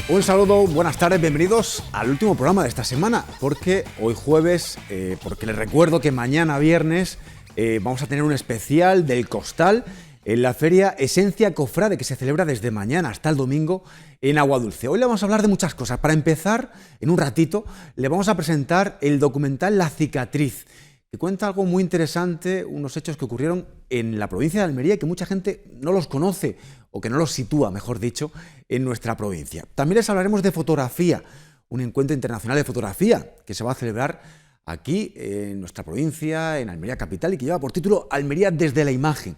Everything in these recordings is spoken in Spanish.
Un saludo, buenas tardes, bienvenidos al último programa de esta semana, porque hoy jueves, porque les recuerdo que mañana viernes vamos a tener un especial del Costal en la feria Esencia Cofrade, que se celebra desde mañana hasta el domingo en Aguadulce. Hoy le vamos a hablar de muchas cosas. Para empezar, en un ratito, le vamos a presentar el documental La Cicatriz, que cuenta algo muy interesante, unos hechos que ocurrieron en la provincia de Almería y que mucha gente no los conoce, o que no los sitúa, mejor dicho, en nuestra provincia. También les hablaremos de fotografía, un encuentro internacional de fotografía que se va a celebrar aquí, en nuestra provincia, en Almería capital, y que lleva por título Almería desde la imagen.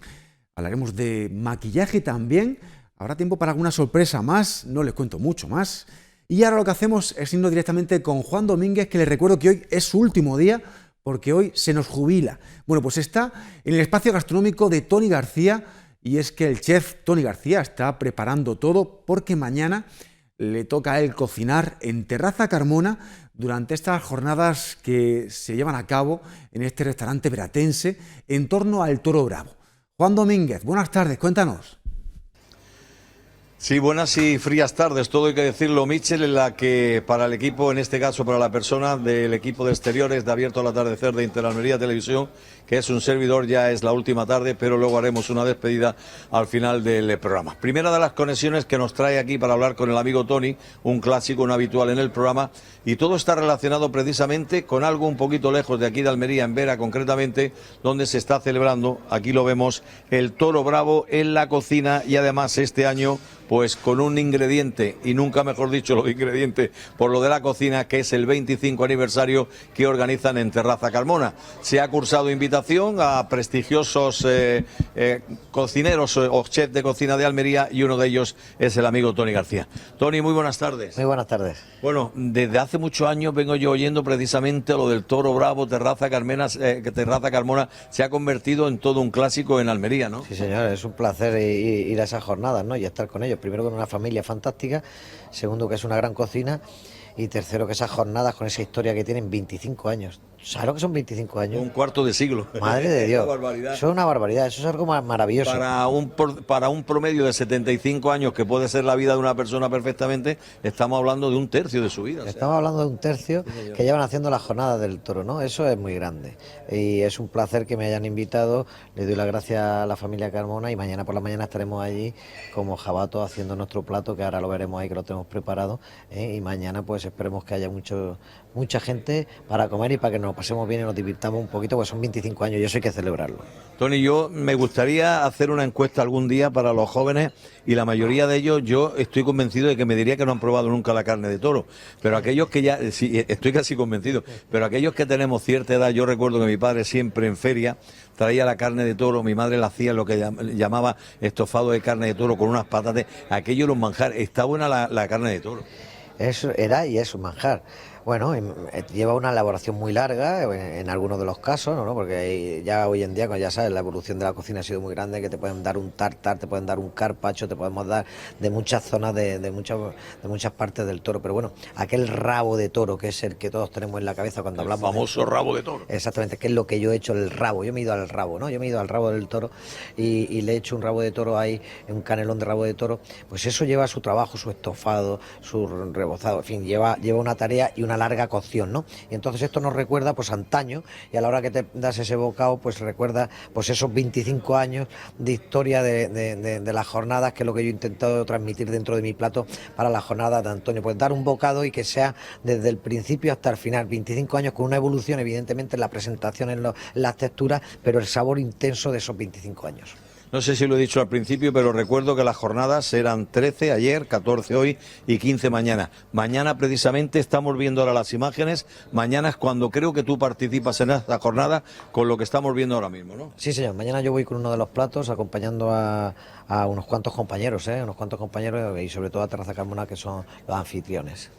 Hablaremos de maquillaje también, habrá tiempo para alguna sorpresa más, no les cuento mucho más. Y ahora lo que hacemos es irnos directamente con Juan Domínguez, que les recuerdo que hoy es su último día, porque hoy se nos jubila. Bueno, pues está en el espacio gastronómico de Toni García, y es que el chef Toni García está preparando todo porque mañana le toca a él cocinar en Terraza Carmona durante estas jornadas que se llevan a cabo en este restaurante veratense en torno al Toro Bravo. Juan Domínguez, buenas tardes, cuéntanos. Sí, buenas y frías tardes, todo hay que decirlo, Michel, en la que para el equipo, en este caso para la persona del equipo de exteriores de Abierto al Atardecer de Interalmería Televisión, que es un servidor, ya es la última tarde, pero luego haremos una despedida al final del programa. Primera de las conexiones que nos trae aquí para hablar con el amigo Toni, un clásico, un habitual en el programa, y todo está relacionado precisamente con algo un poquito lejos de aquí de Almería, en Vera concretamente, donde se está celebrando, aquí lo vemos, el Toro Bravo en la cocina, y además este año pues con un ingrediente, y nunca mejor dicho lo de ingrediente, por lo de la cocina, que es el 25 aniversario que organizan en Terraza Carmona. Se ha cursado invitación a prestigiosos cocineros o chefs de cocina de Almería, y uno de ellos es el amigo Toni García. Toni, muy buenas tardes. Muy buenas tardes. Bueno, desde hace muchos años vengo yo oyendo precisamente lo del Toro Bravo, Terraza Carmona se ha convertido en todo un clásico en Almería, ¿no? Sí, señor, es un placer ir a esas jornadas, ¿no? Y estar con ellos. Primero, con una familia fantástica. Segundo, que es una gran cocina. Y tercero, que esas jornadas con esa historia que tienen 25 años. ¿Sabes lo que son 25 años? Un cuarto de siglo. Madre de Dios. Una barbaridad. Eso es una barbaridad, eso es algo maravilloso. Para un promedio de 75 años, que puede ser la vida de una persona perfectamente, estamos hablando de un tercio de su vida. Estamos hablando de un tercio que llevan haciendo las jornadas del toro, ¿no? Eso es muy grande. Y es un placer que me hayan invitado. Le doy las gracias a la familia Carmona, y mañana por la mañana estaremos allí como jabato haciendo nuestro plato, que ahora lo veremos ahí, que lo tenemos preparado, ¿eh? Y mañana pues esperemos que haya mucha gente para comer y para que nos pasemos bien y nos divirtamos un poquito, porque son 25 años y eso hay que celebrarlo. Toni, yo me gustaría hacer una encuesta algún día para los jóvenes, y la mayoría de ellos, yo estoy convencido de que me diría que no han probado nunca la carne de toro, pero aquellos que ya, sí, estoy casi convencido, pero aquellos que tenemos cierta edad, yo recuerdo que mi padre siempre en feria traía la carne de toro, mi madre la hacía lo que llamaba estofado de carne de toro con unas patatas, aquello era un manjar. Está buena la carne de toro. Eso era y es un manjar. Bueno, lleva una elaboración muy larga en algunos de los casos, ¿no? Porque ya hoy en día, como ya sabes, la evolución de la cocina ha sido muy grande, que te pueden dar un tartar, te pueden dar un carpaccio, te podemos dar de muchas zonas de muchas partes del toro. Pero bueno, aquel rabo de toro, que es el que todos tenemos en la cabeza cuando hablamos. El famoso rabo de toro. Exactamente, que es lo que yo he hecho, el rabo. Yo me he ido al rabo, ¿no? Yo me he ido al rabo del toro y le he hecho un rabo de toro ahí, un canelón de rabo de toro. Pues eso lleva su trabajo, su estofado, su rebozado, en fin, lleva una tarea y una larga cocción, ¿no? Y entonces esto nos recuerda pues antaño, y a la hora que te das ese bocado pues recuerda pues esos 25 años de historia de las jornadas, que es lo que yo he intentado transmitir dentro de mi plato para las jornadas de Antonio, pues dar un bocado y que sea desde el principio hasta el final. 25 años con una evolución evidentemente en la presentación, en las texturas, pero el sabor intenso de esos 25 años. No sé si lo he dicho al principio, pero recuerdo que las jornadas eran 13 ayer, 14 hoy y 15 mañana. Mañana precisamente estamos viendo ahora las imágenes. Mañana es cuando creo que tú participas en esta jornada con lo que estamos viendo ahora mismo, ¿no? Sí, señor. Mañana yo voy con uno de los platos acompañando a unos cuantos compañeros y sobre todo a Terraza Carmona, que son los anfitriones.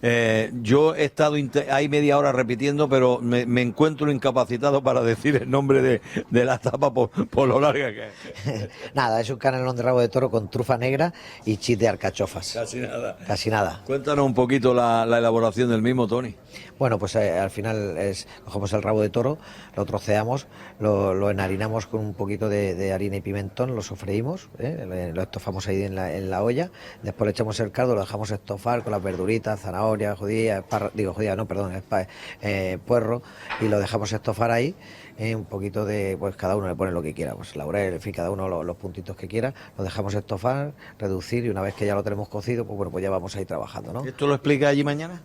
Yo he estado ahí media hora repitiendo, pero me encuentro incapacitado para decir el nombre de la tapa por lo larga que es. Nada, es un canelón de rabo de toro con trufa negra y chis de alcachofas. Casi nada. Casi nada. Cuéntanos un poquito la elaboración del mismo, Tony. Bueno, pues al final cogemos el rabo de toro, lo troceamos, lo enharinamos con un poquito de harina y pimentón, lo sofreímos, lo estofamos ahí en la olla, después le echamos el caldo, lo dejamos estofar con las verduritas, zanahoria, puerro, y lo dejamos estofar ahí. Un poquito de, pues cada uno le pone lo que quiera, pues laurel, en fin, cada uno los puntitos que quiera, lo dejamos estofar, reducir, y una vez que ya lo tenemos cocido, pues bueno, pues ya vamos a ir trabajando, ¿no? ¿Esto lo explica allí mañana?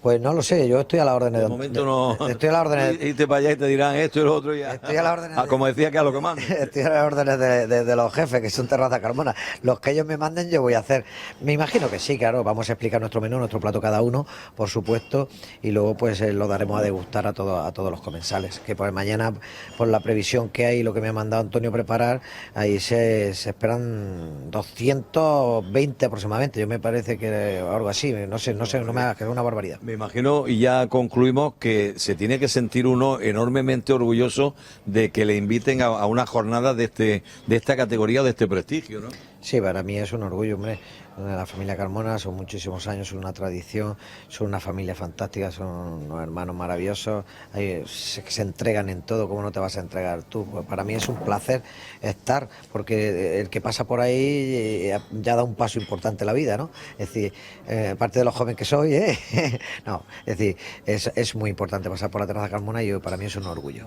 Pues no lo sé, yo estoy a la orden de... momento no. Estoy a la orden de... Irte para allá y te dirán esto y lo otro y ya. Estoy a la orden de... como decía que a lo que manden. Estoy a las órdenes de los jefes, que son Terraza Carmona. Los que ellos me manden yo voy a hacer. Me imagino que sí, claro, vamos a explicar nuestro menú, nuestro plato cada uno, por supuesto, y luego pues lo daremos a degustar a todos los comensales. Que pues mañana, por la previsión que hay y lo que me ha mandado Antonio preparar, ahí se esperan 220 aproximadamente. Yo me parece que algo así, no sé, no me hagas que es una barbaridad. Me imagino, y ya concluimos, que se tiene que sentir uno enormemente orgulloso de que le inviten a una jornada de esta categoría, de este prestigio, ¿no? Sí, para mí es un orgullo, hombre. La familia Carmona son muchísimos años, son una tradición, son una familia fantástica, son unos hermanos maravillosos, se entregan en todo. ¿Cómo no te vas a entregar tú? Pues para mí es un placer estar, porque el que pasa por ahí ya da un paso importante en la vida, ¿no? Es decir, aparte de lo joven que soy, no, es decir, es muy importante pasar por la Terraza Carmona, y para mí es un orgullo.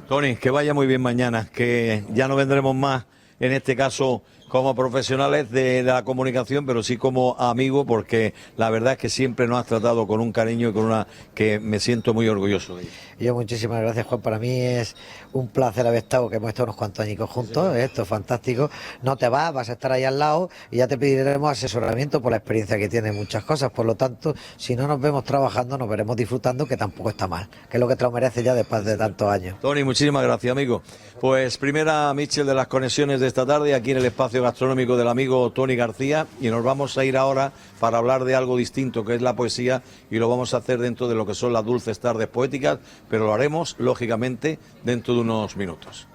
Tony, que vaya muy bien mañana, que ya no vendremos más, en este caso como profesionales de la comunicación, pero sí como amigos, porque la verdad es que siempre nos has tratado con un cariño y con una que me siento muy orgulloso de ella. Yo muchísimas gracias, Juan. Para mí es un placer haber estado, que hemos estado unos cuantos añicos juntos, esto es fantástico. No te vas a estar ahí al lado y ya te pediremos asesoramiento por la experiencia que tienes en muchas cosas. Por lo tanto, si no nos vemos trabajando, nos veremos disfrutando, que tampoco está mal, que es lo que te lo mereces ya después de tantos años. Tony, muchísimas gracias, amigo. Pues primera Michel de las conexiones de esta tarde, aquí en el espacio gastronómico del amigo Tony García, y nos vamos a ir ahora para hablar de algo distinto, que es la poesía, y lo vamos a hacer dentro de lo que son las dulces tardes poéticas, pero lo haremos, lógicamente, dentro de unos minutos.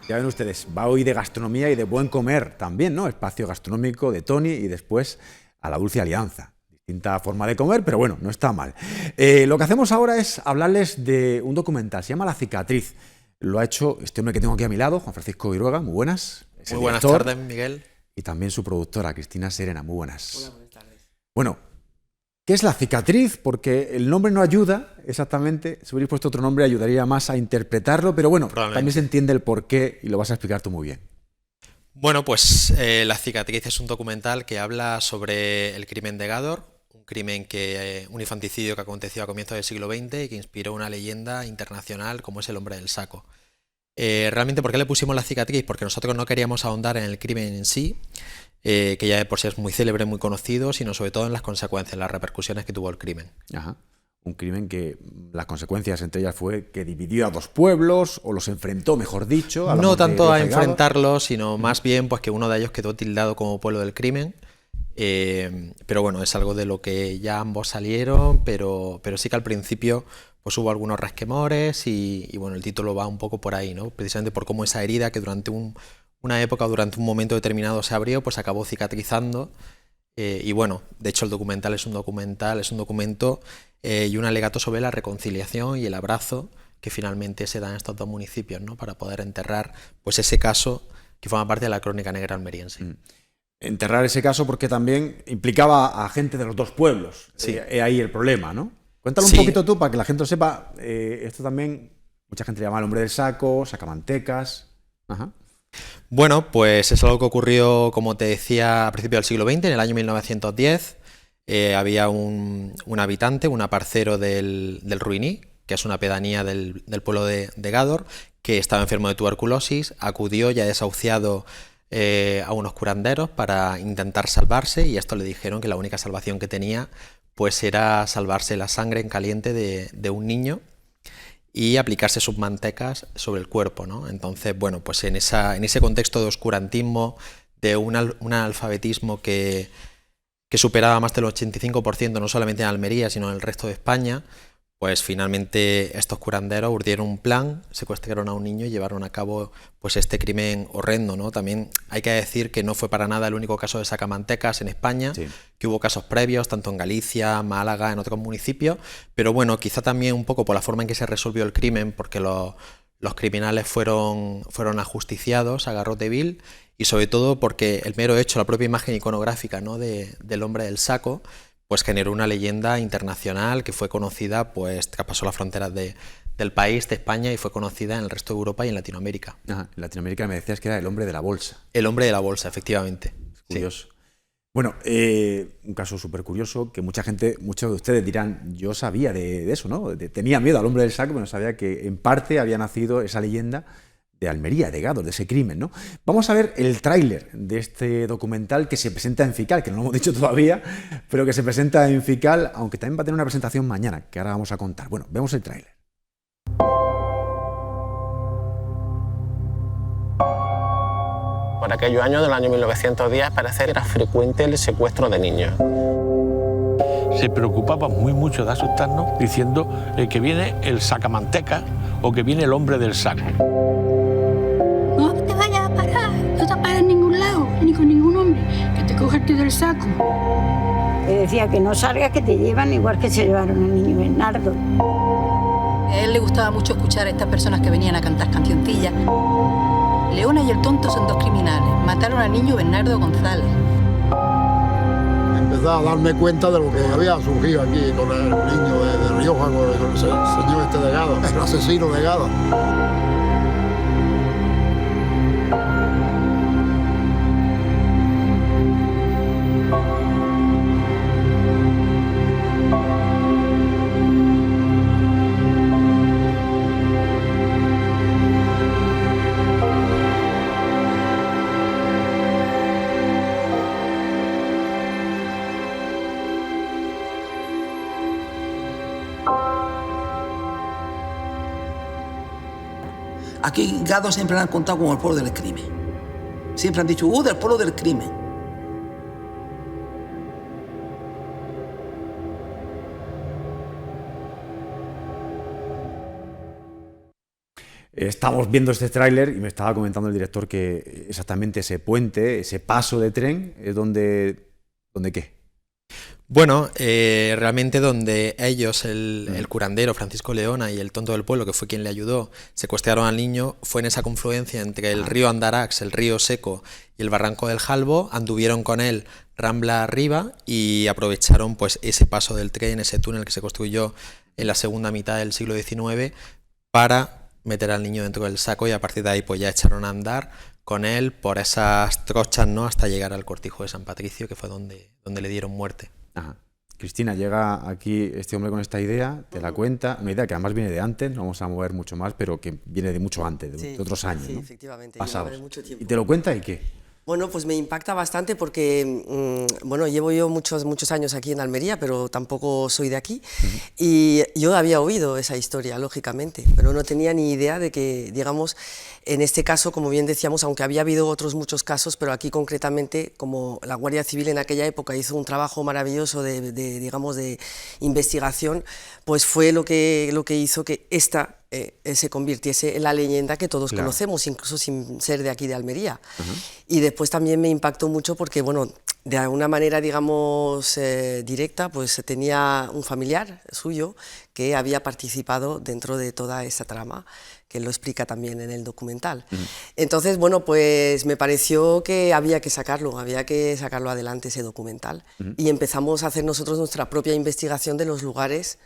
Ya ven ustedes, va hoy de gastronomía y de buen comer también, ¿no? Espacio gastronómico de Tony, y después a la Dulce Alianza. Distinta forma de comer, pero bueno, no está mal. Lo que hacemos ahora es hablarles de un documental, se llama La Cicatriz. Lo ha hecho este hombre que tengo aquí a mi lado, Juan Francisco Viruega. Muy buenas. Muy buenas tardes, Miguel. Y también su productora, Cristina Serena. Muy buenas. Hola, buenas tardes. Bueno, ¿qué es La Cicatriz? Porque el nombre no ayuda exactamente. Si hubierais puesto otro nombre ayudaría más a interpretarlo, pero bueno, también se entiende el porqué y lo vas a explicar tú muy bien. Bueno, pues La Cicatriz es un documental que habla sobre el crimen de Gádor, un crimen un infanticidio que aconteció a comienzos del siglo XX y que inspiró una leyenda internacional como es el hombre del saco. Realmente, ¿por qué le pusimos La Cicatriz? Porque nosotros no queríamos ahondar en el crimen en sí, que ya de por sí es muy célebre, muy conocido, sino sobre todo en las consecuencias, las repercusiones que tuvo el crimen. Ajá. Un crimen que las consecuencias entre ellas fue que dividió a dos pueblos, o los enfrentó, mejor dicho. No tanto a enfrentarlos, sino más bien pues que uno de ellos quedó tildado como pueblo del crimen. Pero bueno, es algo de lo que ya ambos salieron, pero sí que al principio pues hubo algunos resquemores y bueno, el título va un poco por ahí, ¿no? Precisamente por cómo esa herida que durante una época o durante un momento determinado se abrió, pues acabó cicatrizando. Y bueno, de hecho el documental es un documento y un alegato sobre la reconciliación y el abrazo que finalmente se dan en estos dos municipios, ¿no? Para poder enterrar pues ese caso que forma parte de la crónica negra almeriense. Enterrar ese caso porque también implicaba a gente de los dos pueblos. Sí. Ahí el problema, ¿no? Cuéntalo un poquito tú para que la gente lo sepa. Esto también, mucha gente le llama el hombre del saco, sacamantecas. Ajá. Bueno, pues es algo que ocurrió, como te decía, a principios del siglo XX, en el año 1910. Había un habitante, un aparcero del Ruiní, que es una pedanía del pueblo de Gádor, que estaba enfermo de tuberculosis, acudió ya desahuciado a unos curanderos para intentar salvarse, y esto le dijeron que la única salvación que tenía pues era salvarse la sangre en caliente de un niño y aplicarse sus mantecas sobre el cuerpo, ¿no? Entonces, bueno, pues en ese contexto de oscurantismo, de un analfabetismo que que superaba más del 85% no solamente en Almería, sino en el resto de España, pues finalmente estos curanderos urdieron un plan, secuestraron a un niño y llevaron a cabo pues este crimen horrendo, ¿no? También hay que decir que no fue para nada el único caso de sacamantecas en España, sí, que hubo casos previos, tanto en Galicia, Málaga, en otros municipios, pero bueno, quizá también un poco por la forma en que se resolvió el crimen, porque los criminales fueron ajusticiados a garrote vil, y sobre todo porque el mero hecho, la propia imagen iconográfica, ¿no?, del hombre del saco, pues generó una leyenda internacional que fue conocida, pues traspasó las fronteras del país, de España, y fue conocida en el resto de Europa y en Latinoamérica. Ajá, en Latinoamérica me decías que era el hombre de la bolsa. El hombre de la bolsa, efectivamente. Es curioso. Sí. Bueno, un caso súper curioso que muchos de ustedes dirán, yo sabía de eso, ¿no? Tenía miedo al hombre del saco, pero no sabía que en parte había nacido esa leyenda de Almería, de Gádor, de ese crimen, ¿no? Vamos a ver el tráiler de este documental que se presenta en FICAL, que no lo hemos dicho todavía, pero que se presenta en FICAL, aunque también va a tener una presentación mañana, que ahora vamos a contar. Bueno, vemos el tráiler. Por aquellos años del año 1910 parece que era frecuente el secuestro de niños. Se preocupaban mucho de asustarnos diciendo que viene el sacamanteca o que viene el hombre del saco. No te vayas a parar, no te paras en ningún lado, ni con ningún hombre, que te coge el tío del saco. Te decía que no salgas, que te llevan igual que se llevaron al niño Bernardo. A él le gustaba mucho escuchar a estas personas que venían a cantar cancioncillas. Leona y el tonto son dos criminales, mataron al niño Bernardo González. Empecé a darme cuenta de lo que había surgido aquí con el niño de Rioja, con el señor este de Gádor, el asesino de Gádor. Aquí en Gádor siempre han contado como el pueblo del crimen. Siempre han dicho, del pueblo del crimen. Estamos viendo este tráiler y me estaba comentando el director que exactamente ese puente, ese paso de tren, es donde ¿qué? Bueno, realmente donde ellos, el curandero Francisco Leona y el tonto del pueblo, que fue quien le ayudó, secuestraron al niño, fue en esa confluencia entre el río Andarax, el río Seco y el barranco del Jalbo, anduvieron con él rambla arriba y aprovecharon pues ese paso del tren, ese túnel que se construyó en la segunda mitad del siglo XIX para meter al niño dentro del saco, y a partir de ahí pues ya echaron a andar con él por esas trochas, ¿no?, hasta llegar al cortijo de San Patricio, que fue donde le dieron muerte. Ajá. Cristina, llega aquí este hombre con esta idea, te la cuenta, una idea que además viene de antes, no vamos a mover mucho más, pero que viene de mucho antes, de otros años, sí, ¿no? Efectivamente, pasados. Mucho tiempo. ¿Y te lo cuenta y qué? Bueno, pues me impacta bastante porque, bueno, llevo yo muchos años aquí en Almería, pero tampoco soy de aquí, y yo había oído esa historia, lógicamente, pero no tenía ni idea de que, digamos, en este caso, como bien decíamos, aunque había habido otros muchos casos, pero aquí concretamente, como la Guardia Civil en aquella época hizo un trabajo maravilloso digamos, de investigación, pues fue lo que hizo que esta se convirtiese en la leyenda que todos conocemos, incluso sin ser de aquí de Almería. Y después también me impactó mucho porque, bueno, de alguna manera, digamos, directa, pues tenía un familiar suyo que había participado dentro de toda esa trama, que lo explica también en el documental. Entonces, bueno, pues me pareció que había que sacarlo adelante ese documental. Y empezamos a hacer nosotros nuestra propia investigación de los lugares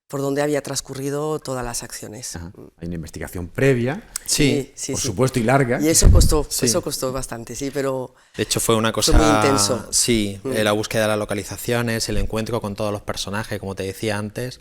por donde había transcurrido todas las acciones. Hay una investigación previa, sí, por supuesto, y larga. Y eso costó bastante, sí, pero... De hecho fue una cosa muy intenso. Sí, la búsqueda de las localizaciones, el encuentro con todos los personajes, como te decía antes.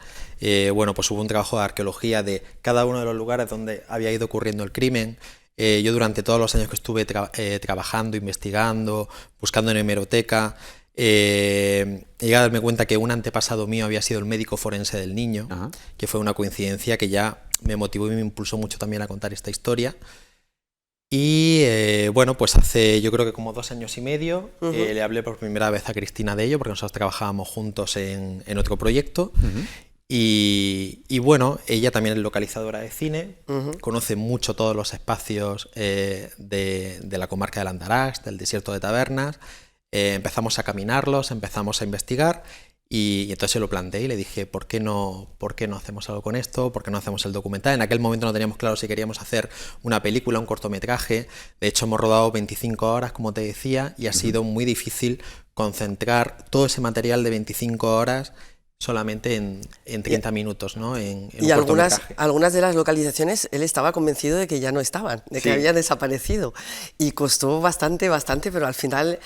Bueno, pues hubo un trabajo de arqueología de cada uno de los lugares donde había ido ocurriendo el crimen. Yo durante todos los años que estuve trabajando, investigando, buscando en hemeroteca, he llegado a darme cuenta que un antepasado mío había sido el médico forense del niño, que fue una coincidencia que ya me motivó y me impulsó mucho también a contar esta historia. Y bueno, pues hace yo creo que como 2 años y medio le hablé por primera vez a Cristina de ello, porque nosotros trabajábamos juntos en otro proyecto. Y bueno, ella también es localizadora de cine, conoce mucho todos los espacios de la comarca del Andarax, del desierto de Tabernas. Empezamos a caminarlos, empezamos a investigar y entonces se lo planteé y le dije, ¿por qué no hacemos algo con esto? ¿Por qué no hacemos el documental? En aquel momento no teníamos claro si queríamos hacer una película, un cortometraje. De hecho, hemos rodado 25 horas, como te decía, y ha sido muy difícil concentrar todo ese material de 25 horas solamente en 30 minutos, ¿no? Y algunas de las localizaciones él estaba convencido de que ya no estaban, de que habían desaparecido. Y costó bastante, pero al final,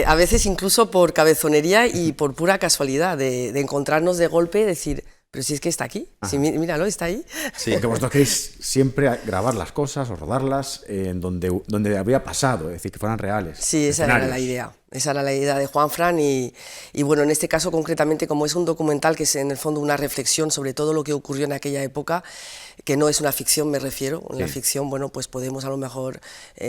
a veces incluso por cabezonería y por pura casualidad, de encontrarnos de golpe y decir, pero si es que está aquí, si míralo, está ahí. Sí, porque vosotros queréis siempre grabar las cosas o rodarlas en donde había pasado, es decir, que fueran reales. Sí, esa era la idea. Esa era la idea de Juanfran y bueno, en este caso concretamente, como es un documental que es en el fondo una reflexión sobre todo lo que ocurrió en aquella época, que no es una ficción, me refiero, en la ficción, bueno, pues podemos a lo mejor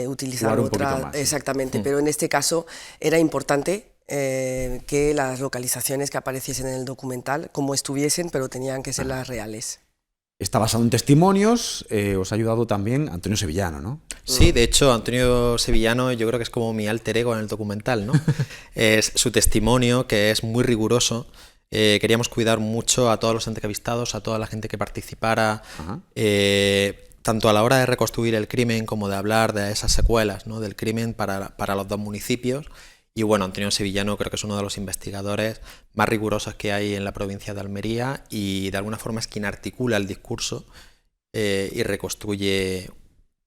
utilizar otra, exactamente, pero en este caso era importante que las localizaciones que apareciesen en el documental, como estuviesen, pero tenían que ser las reales. Está basado en testimonios, os ha ayudado también Antonio Sevillano, ¿no? Sí, de hecho, Antonio Sevillano yo creo que es como mi alter ego en el documental, ¿no? Es su testimonio, que es muy riguroso. Queríamos cuidar mucho a todos los entrevistados, a toda la gente que participara, tanto a la hora de reconstruir el crimen como de hablar de esas secuelas, ¿no? Del crimen para los 2 municipios. Y bueno, Antonio Sevillano creo que es uno de los investigadores más rigurosos que hay en la provincia de Almería y de alguna forma es quien articula el discurso y reconstruye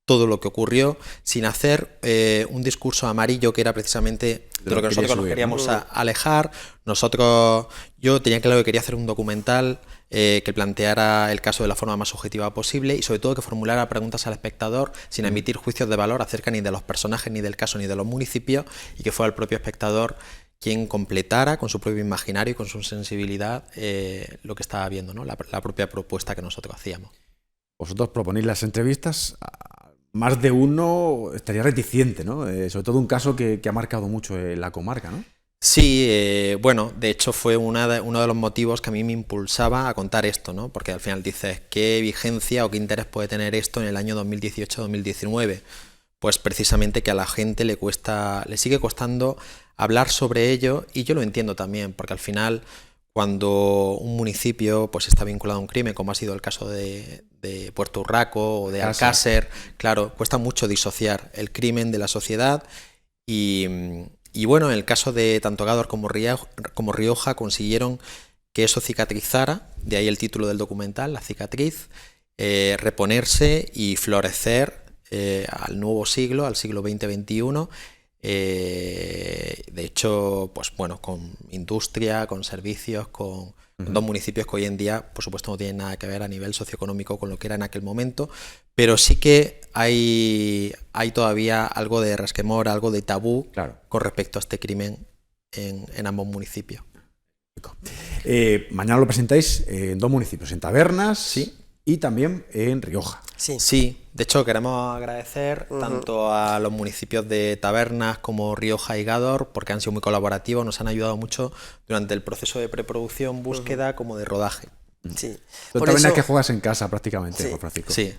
todo lo que ocurrió sin hacer un discurso amarillo que era precisamente de lo que nosotros nos queríamos alejar. Yo tenía claro que quería hacer un documental que planteara el caso de la forma más objetiva posible y sobre todo que formulara preguntas al espectador sin emitir juicios de valor acerca ni de los personajes, ni del caso, ni de los municipios y que fuera el propio espectador quien completara con su propio imaginario y con su sensibilidad lo que estaba viendo, ¿no? La propia propuesta que nosotros hacíamos. Vosotros proponéis las entrevistas, más de uno estaría reticente, ¿no? Sobre todo un caso que ha marcado mucho la comarca, ¿no? Sí, bueno, de hecho fue uno de los motivos que a mí me impulsaba a contar esto, ¿no? Porque al final dices, ¿qué vigencia o qué interés puede tener esto en el año 2018-2019? Pues precisamente que a la gente le sigue costando hablar sobre ello y yo lo entiendo también, porque al final cuando un municipio pues está vinculado a un crimen, como ha sido el caso de Puerto Urraco o de Alcácer, claro, cuesta mucho disociar el crimen de la sociedad y bueno, en el caso de tanto Gádor como Rioja consiguieron que eso cicatrizara, de ahí el título del documental, La cicatriz, reponerse y florecer al nuevo siglo, al siglo XX-XXI. De hecho, pues bueno, con industria, con servicios, con 2 municipios que hoy en día, por supuesto, no tienen nada que ver a nivel socioeconómico con lo que era en aquel momento, pero sí que hay todavía algo de resquemor, algo de tabú con respecto a este crimen en ambos municipios. Mañana lo presentáis en 2 municipios, en Tabernas y también en Rioja. Sí, de hecho queremos agradecer tanto a los municipios de Tabernas como Rioja y Gádor porque han sido muy colaborativos, nos han ayudado mucho durante el proceso de preproducción, búsqueda como de rodaje. Sí. Tabernas que juegas en casa prácticamente, Juan Francisco. Sí.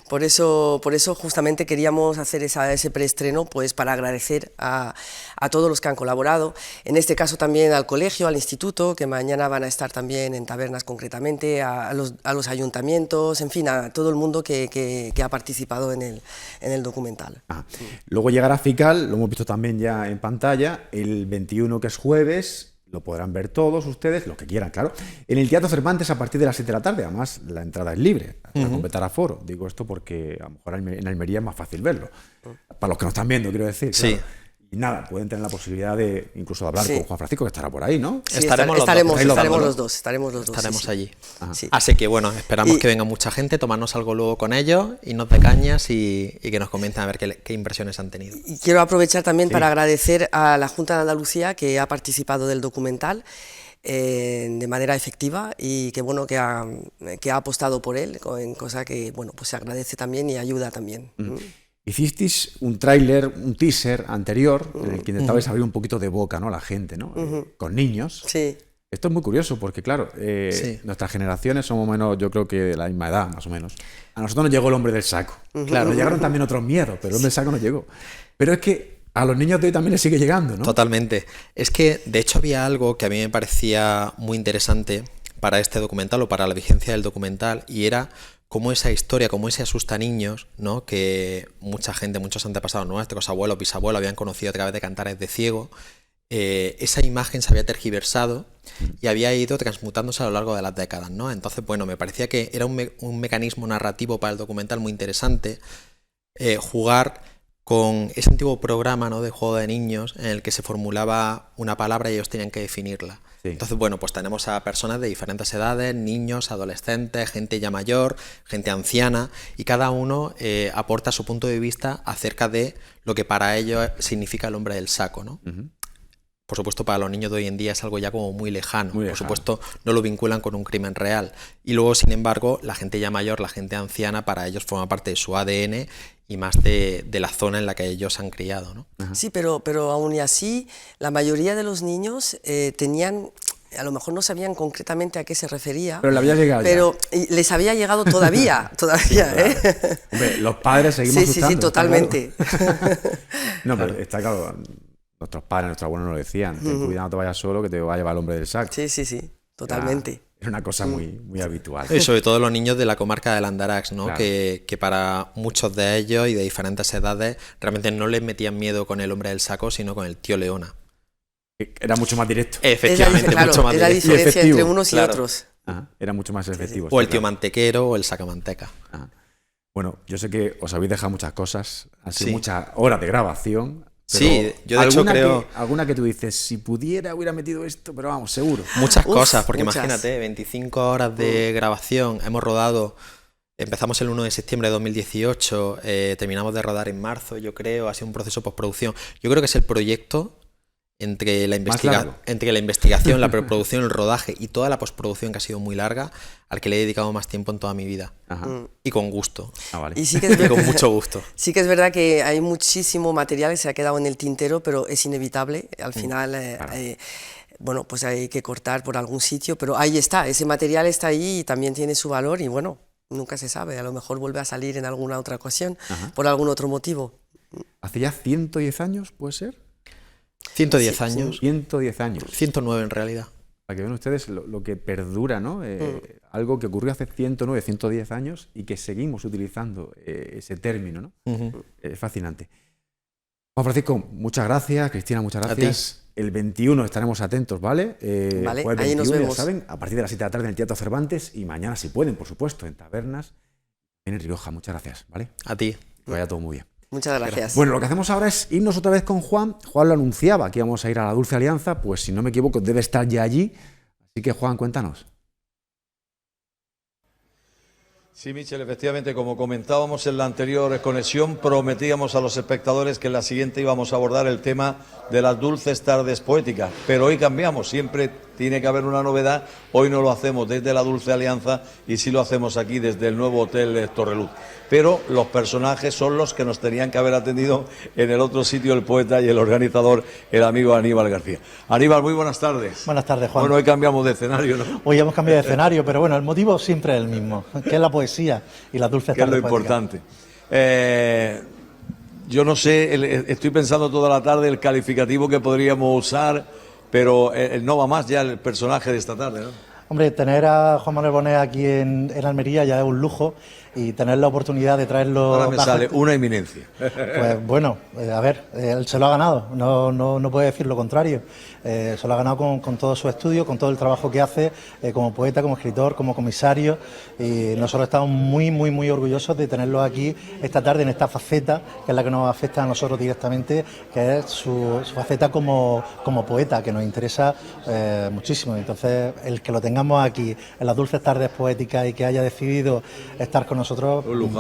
Por eso justamente queríamos hacer ese preestreno pues para agradecer a todos los que han colaborado, en este caso también al colegio, al instituto, que mañana van a estar también en Tabernas concretamente, a los ayuntamientos, en fin, a todo el mundo que ha participado en el documental. Luego llegará FICAL, lo hemos visto también ya en pantalla, el 21 que es jueves. Lo podrán ver todos ustedes, los que quieran, claro. En el Teatro Cervantes a partir de las 7 de la tarde. Además, la entrada es libre, para completar aforo. Digo esto porque a lo mejor en Almería es más fácil verlo. Para los que nos están viendo, quiero decir. Sí. Claro. Y nada, pueden tener la posibilidad de incluso de hablar con Juan Francisco, que estará por ahí, ¿no? Sí, estaremos los dos. Estaremos allí. Sí. Así que bueno, esperamos que venga mucha gente, tomarnos algo luego con ellos, irnos de cañas y que nos comenten a ver qué impresiones han tenido. Y quiero aprovechar también para agradecer a la Junta de Andalucía que ha participado del documental de manera efectiva y que bueno que ha apostado por él, cosa que bueno pues se agradece también y ayuda también. Hicisteis un tráiler, un teaser anterior, en el que intentabais abrir un poquito de boca, ¿no?, a la gente, ¿no? Con niños. Sí. Esto es muy curioso porque, claro, nuestras generaciones somos menos, yo creo que de la misma edad, más o menos. A nosotros nos llegó el hombre del saco. Claro, nos llegaron también otros miedos, pero el hombre del saco nos llegó. Pero es que a los niños de hoy también les sigue llegando, ¿no? Totalmente. Es que, de hecho, había algo que a mí me parecía muy interesante para este documental o para la vigencia del documental, y era cómo esa historia, cómo ese asustaniños, ¿no?, que mucha gente, muchos antepasados nuestros, abuelos, bisabuelos, habían conocido a través de Cantares de Ciego, esa imagen se había tergiversado y había ido transmutándose a lo largo de las décadas, ¿no? Entonces, bueno, me parecía que era un mecanismo narrativo para el documental muy interesante, jugar con ese antiguo programa, ¿no?, de juego de niños en el que se formulaba una palabra y ellos tenían que definirla. Sí. Entonces, bueno, pues tenemos a personas de diferentes edades, niños, adolescentes, gente ya mayor, gente anciana, y cada uno aporta su punto de vista acerca de lo que para ellos significa el hombre del saco, ¿no? Por supuesto, para los niños de hoy en día es algo ya como muy lejano. Por supuesto, no lo vinculan con un crimen real. Y luego, sin embargo, la gente ya mayor, la gente anciana, para ellos forma parte de su ADN y más de la zona en la que ellos se han criado, ¿no? Sí, pero aún y así, la mayoría de los niños tenían... A lo mejor no sabían concretamente a qué se refería. Pero le había llegado pero ya. Les había llegado todavía, sí, claro. Hombre, los padres seguimos asustando. Sí, totalmente. Claro. No, pero está claro... Nuestros padres, nuestros abuelos nos lo decían, ten cuidado, no te vayas solo, que te va a llevar el hombre del saco. Sí, totalmente. Es una cosa muy habitual. Y sobre todo los niños de la comarca del Andarax, ¿no? Claro. Que para muchos de ellos y de diferentes edades realmente no les metían miedo con el hombre del saco, sino con el tío Leona. Era mucho más directo. Efectivamente, claro, mucho más directo. Era la diferencia entre unos y otros. Era mucho más efectivo. O el tío mantequero o el sacamanteca. Bueno, yo sé que os habéis dejado muchas cosas, han sido muchas horas de grabación. Sí, yo de hecho creo... alguna que tú dices, si pudiera hubiera metido esto, pero vamos, seguro. Muchas cosas, porque imagínate, 25 horas de grabación, hemos rodado, empezamos el 1 de septiembre de 2018, terminamos de rodar en marzo, yo creo, ha sido un proceso de postproducción. Yo creo que es el proyecto entre la investigación, la preproducción, el rodaje y toda la postproducción, que ha sido muy larga, al que le he dedicado más tiempo en toda mi vida. Y con gusto. Vale. Y sí que es con mucho gusto. Sí que es verdad que hay muchísimo material que se ha quedado en el tintero, pero es inevitable. Al final, bueno, pues hay que cortar por algún sitio, pero ahí está, ese material está ahí y también tiene su valor y bueno, nunca se sabe, a lo mejor vuelve a salir en alguna otra ocasión, por algún otro motivo. ¿Hace ya 110 años, puede ser? 110 años. 110 años. 109 en realidad. Para que vean ustedes lo que perdura, ¿no? Algo que ocurrió hace 109, 110 años y que seguimos utilizando ese término, ¿no? Es fascinante. Juan Francisco, muchas gracias. Cristina, muchas gracias. El 21 estaremos atentos, ¿vale? Vale, el 21, ahí nos vemos. Ya saben, a partir de las 7 de la tarde en el Teatro Cervantes y mañana, si pueden, por supuesto, en tabernas, en Rioja. Muchas gracias, ¿vale? A ti. Que vaya todo muy bien. Muchas gracias. Bueno, lo que hacemos ahora es irnos otra vez con Juan. Juan lo anunciaba, que íbamos a ir a la Dulce Alianza, pues si no me equivoco debe estar ya allí. Así que Juan, cuéntanos. Sí, Michel, efectivamente, como comentábamos en la anterior conexión, prometíamos a los espectadores que en la siguiente íbamos a abordar el tema de las dulces tardes poéticas, pero hoy cambiamos, siempre tiene que haber una novedad, hoy no lo hacemos desde la Dulce Alianza y sí lo hacemos aquí desde el nuevo Hotel Torreluz, pero los personajes son los que nos tenían que haber atendido en el otro sitio, el poeta y el organizador, el amigo Aníbal García. Aníbal, muy buenas tardes. Buenas tardes, Juan. Bueno, hoy cambiamos de escenario, ¿no? Hoy hemos cambiado de escenario, pero bueno, el motivo siempre es el mismo, que es la poesía y las dulces tardes poéticas. Que es lo importante. Yo no sé, estoy pensando toda la tarde el calificativo que podríamos usar, pero no va más ya el personaje de esta tarde, ¿no? Hombre, tener a Juan Manuel Bonet aquí en Almería ya es un lujo y tener la oportunidad de traerlo... Ahora me sale una eminencia. Pues bueno, a ver, él se lo ha ganado, no puede decir lo contrario. Se lo ha ganado con todo su estudio, con todo el trabajo que hace como poeta, como escritor, como comisario, y nosotros estamos muy orgullosos de tenerlo aquí esta tarde en esta faceta, que es la que nos afecta a nosotros directamente, que es su faceta como poeta, que nos interesa muchísimo. Entonces, el que lo tengamos aquí en las dulces tardes poéticas y que haya decidido estar con nosotros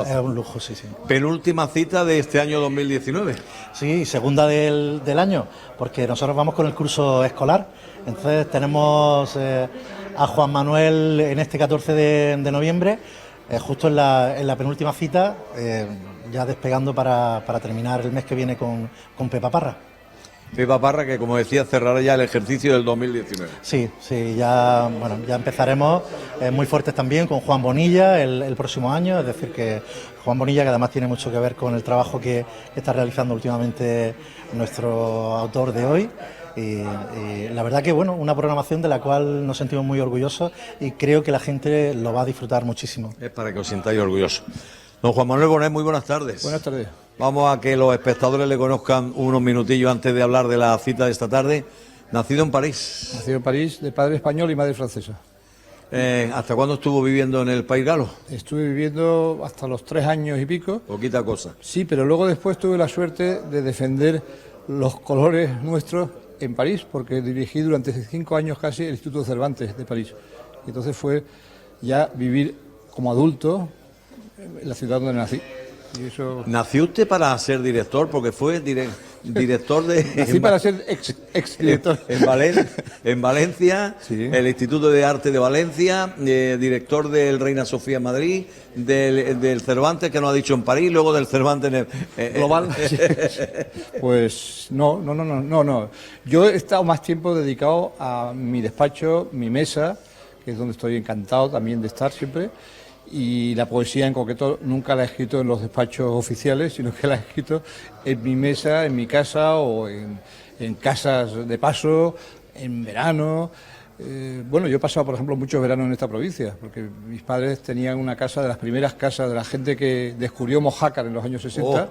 es un lujo, sí. Penúltima cita de este año 2019. Sí, segunda del año, porque nosotros vamos con el curso escolar. Entonces tenemos a Juan Manuel en este 14 de noviembre, justo en la penúltima cita. ya despegando para terminar el mes que viene con Pepa Parra. Pepa Parra, que como decía, cerrará ya el ejercicio del 2019. Sí, ya empezaremos muy fuertes también con Juan Bonilla el próximo año, es decir, que Juan Bonilla, que además tiene mucho que ver con el trabajo que está realizando últimamente nuestro autor de hoy. Y la verdad que una programación de la cual nos sentimos muy orgullosos y creo que la gente lo va a disfrutar muchísimo. Es para que os sintáis orgullosos. Don Juan Manuel Bonet, muy buenas tardes. Buenas tardes. Vamos a que los espectadores le conozcan unos minutillos antes de hablar de la cita de esta tarde. Nacido en París. Nacido en París, de padre español y madre francesa. ¿Hasta cuándo estuvo viviendo en el País Galo? Estuve viviendo hasta los 3 años y pico. Poquita cosa. Sí, pero luego después tuve la suerte de defender los colores nuestros en París, porque dirigí durante 5 años casi el Instituto Cervantes de París. Y entonces fue ya vivir como adulto en la ciudad donde nací. Y eso... ¿Nació usted para ser director? Porque fue director de... Nací para ser exdirector. En Valencia, sí. El Instituto de Arte de Valencia, director del Reina Sofía en Madrid, del Cervantes, que nos ha dicho en París, luego del Cervantes en el... Global. Sí. Pues no. Yo he estado más tiempo dedicado a mi despacho, mi mesa, que es donde estoy encantado también de estar siempre. Y la poesía en concreto nunca la he escrito en los despachos oficiales, sino que la he escrito en mi mesa, en mi casa o en casas de paso, en verano. Yo he pasado, por ejemplo, muchos veranos en esta provincia, porque mis padres tenían una casa de las primeras casas de la gente que descubrió Mojácar en los años 60,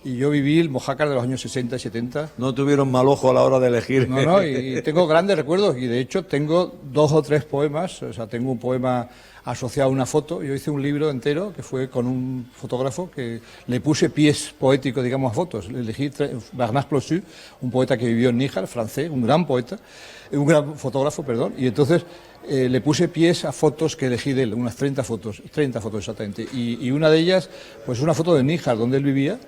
y yo viví el Mojácar de los años 60 y 70. No tuvieron mal ojo a la hora de elegir. No, y tengo grandes recuerdos, y de hecho tengo 2 o 3 poemas, o sea, tengo un poema asociado a una foto. Yo hice un libro entero que fue con un fotógrafo que le puse pies poéticos, digamos, a fotos. Le elegí Bernard Plossu, un poeta que vivió en Níjar, francés, un gran poeta, un gran fotógrafo, perdón, y entonces le puse pies a fotos que elegí de él, unas 30 fotos exactamente, y una de ellas, pues una foto de Níjar, donde él vivía,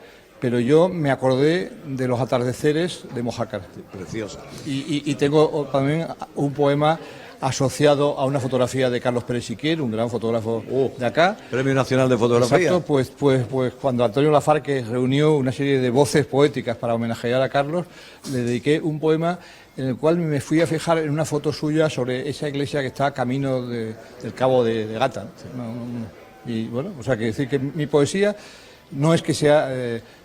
pero yo me acordé de los atardeceres de Mojácar. Preciosa. Y tengo también un poema asociado a una fotografía de Carlos Pérez Siquier, un gran fotógrafo de acá. Premio Nacional de Fotografía. Exacto, pues cuando Antonio Lafarque reunió una serie de voces poéticas para homenajear a Carlos, le dediqué un poema en el cual me fui a fijar en una foto suya sobre esa iglesia que está a camino del Cabo de Gata. Y bueno, o sea, que decir que mi poesía no es que sea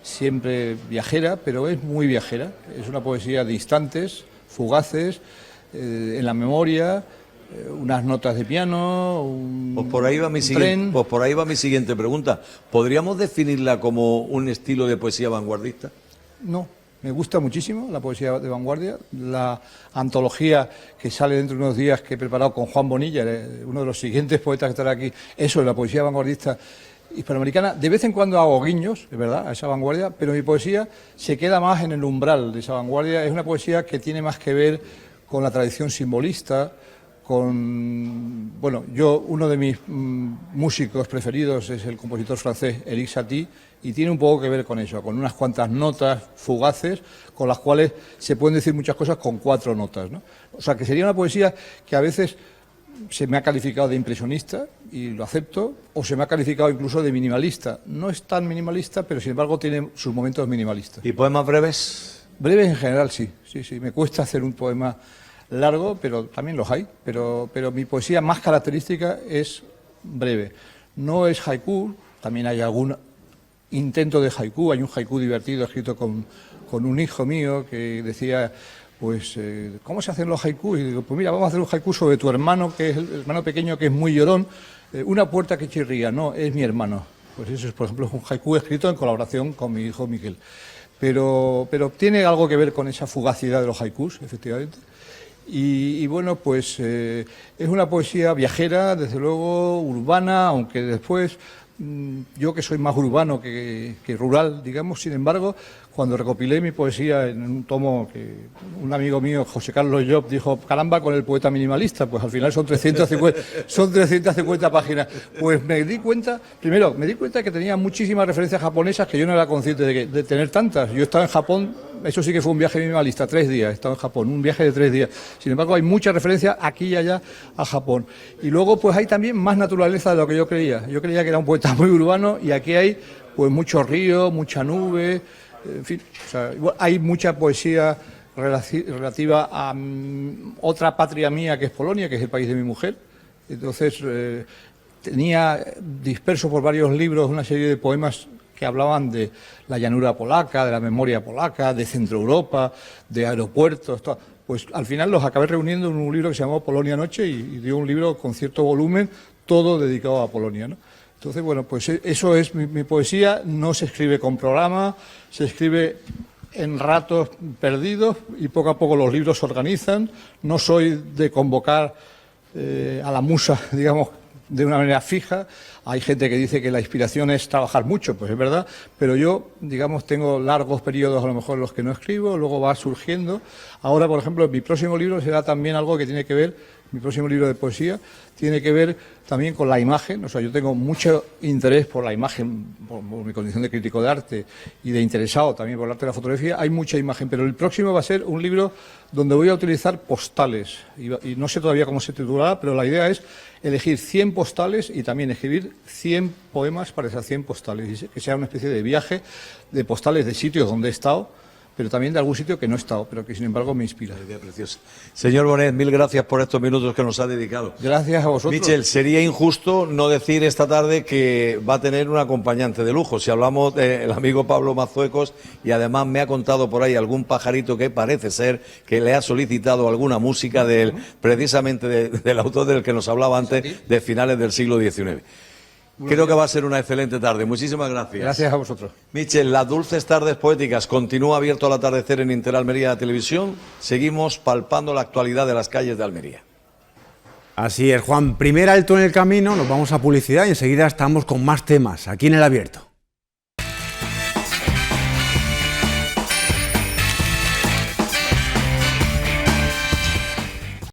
siempre viajera, pero es muy viajera. Es una poesía de instantes, fugaces, en la memoria, unas notas de piano, pues por ahí va mi siguiente pregunta. ¿Podríamos definirla como un estilo de poesía vanguardista? No, me gusta muchísimo la poesía de vanguardia. La antología que sale dentro de unos días que he preparado con Juan Bonilla, uno de los siguientes poetas que estará aquí, eso es la poesía vanguardista hispanoamericana. De vez en cuando hago guiños, es verdad, a esa vanguardia, pero mi poesía se queda más en el umbral de esa vanguardia. Es una poesía que tiene más que ver con la tradición simbolista, uno de mis músicos preferidos es el compositor francés Éric Satie, y tiene un poco que ver con eso, con unas cuantas notas fugaces, con las cuales se pueden decir muchas cosas con 4 notas, ¿no? O sea, que sería una poesía que a veces se me ha calificado de impresionista, y lo acepto, o se me ha calificado incluso de minimalista. No es tan minimalista, pero sin embargo tiene sus momentos minimalistas. ¿Y poemas breves? Breves en general, sí. Me cuesta hacer un poema largo, pero también los hay. Pero mi poesía más característica es breve. No es haiku, también hay algún intento de haiku. Hay un haiku divertido escrito con un hijo mío que decía, ¿cómo se hacen los haikus? Y digo, pues mira, vamos a hacer un haiku sobre tu hermano, que es el hermano pequeño, que es muy llorón. Una puerta que chirría, no, es mi hermano. Pues eso es, por ejemplo, un haiku escrito en colaboración con mi hijo Miguel. Pero tiene algo que ver con esa fugacidad de los haikus, efectivamente. Y bueno, pues es una poesía viajera, desde luego, urbana, aunque después yo que soy más urbano que rural, digamos, sin embargo, cuando recopilé mi poesía en un tomo que un amigo mío, José Carlos Job, dijo, caramba, con el poeta minimalista, pues al final son 350 páginas. Pues me di cuenta que tenía muchísimas referencias japonesas que yo no era consciente de tener tantas. Yo estaba en Japón, eso sí que fue un viaje minimalista, 3 días, he estado en Japón, un viaje de 3 días. Sin embargo, hay muchas referencias aquí y allá a Japón. Y luego, pues hay también más naturaleza de lo que yo creía. Yo creía que era un poeta muy urbano, y aquí hay pues mucho río, mucha nube, en fin, o sea, hay mucha poesía relativa a otra patria mía que es Polonia, que es el país de mi mujer. Entonces tenía disperso por varios libros una serie de poemas que hablaban de la llanura polaca, de la memoria polaca, de Centro Europa, de aeropuertos, todo. Pues al final los acabé reuniendo en un libro que se llamó Polonia Noche y dio un libro con cierto volumen, todo dedicado a Polonia, ¿no? Entonces, bueno, pues eso es mi poesía, no se escribe con programa, se escribe en ratos perdidos y poco a poco los libros se organizan. No soy de convocar a la musa, digamos, de una manera fija. Hay gente que dice que la inspiración es trabajar mucho, pues es verdad, pero yo, digamos, tengo largos periodos a lo mejor en los que no escribo, luego va surgiendo. Ahora, por ejemplo, mi próximo libro será también algo que tiene que ver, mi próximo libro de poesía, tiene que ver también con la imagen. O sea, yo tengo mucho interés por la imagen, por mi condición de crítico de arte y de interesado también por el arte de la fotografía. Hay mucha imagen, pero el próximo va a ser un libro donde voy a utilizar postales y no sé todavía cómo se titulará, pero la idea es elegir 100 postales y también escribir 100 poemas para esas 100 postales, y que sea una especie de viaje de postales de sitios donde he estado, pero también de algún sitio que no he estado, pero que sin embargo me inspira. Idea preciosa. Señor Bonet, mil gracias por estos minutos que nos ha dedicado. Gracias a vosotros. Michel, sería injusto no decir esta tarde que va a tener un acompañante de lujo. Si hablamos del amigo Pablo Mazuecos, y además me ha contado por ahí algún pajarito que parece ser que le ha solicitado alguna música precisamente del autor del que nos hablaba antes, de finales del siglo XIX. Creo que va a ser una excelente tarde. Muchísimas gracias. Gracias a vosotros. Michel, las dulces tardes poéticas continúa abierto al atardecer en Interalmería Televisión. Seguimos palpando la actualidad de las calles de Almería. Así es, Juan. Primer alto en el camino, nos vamos a publicidad y enseguida estamos con más temas aquí en El Abierto.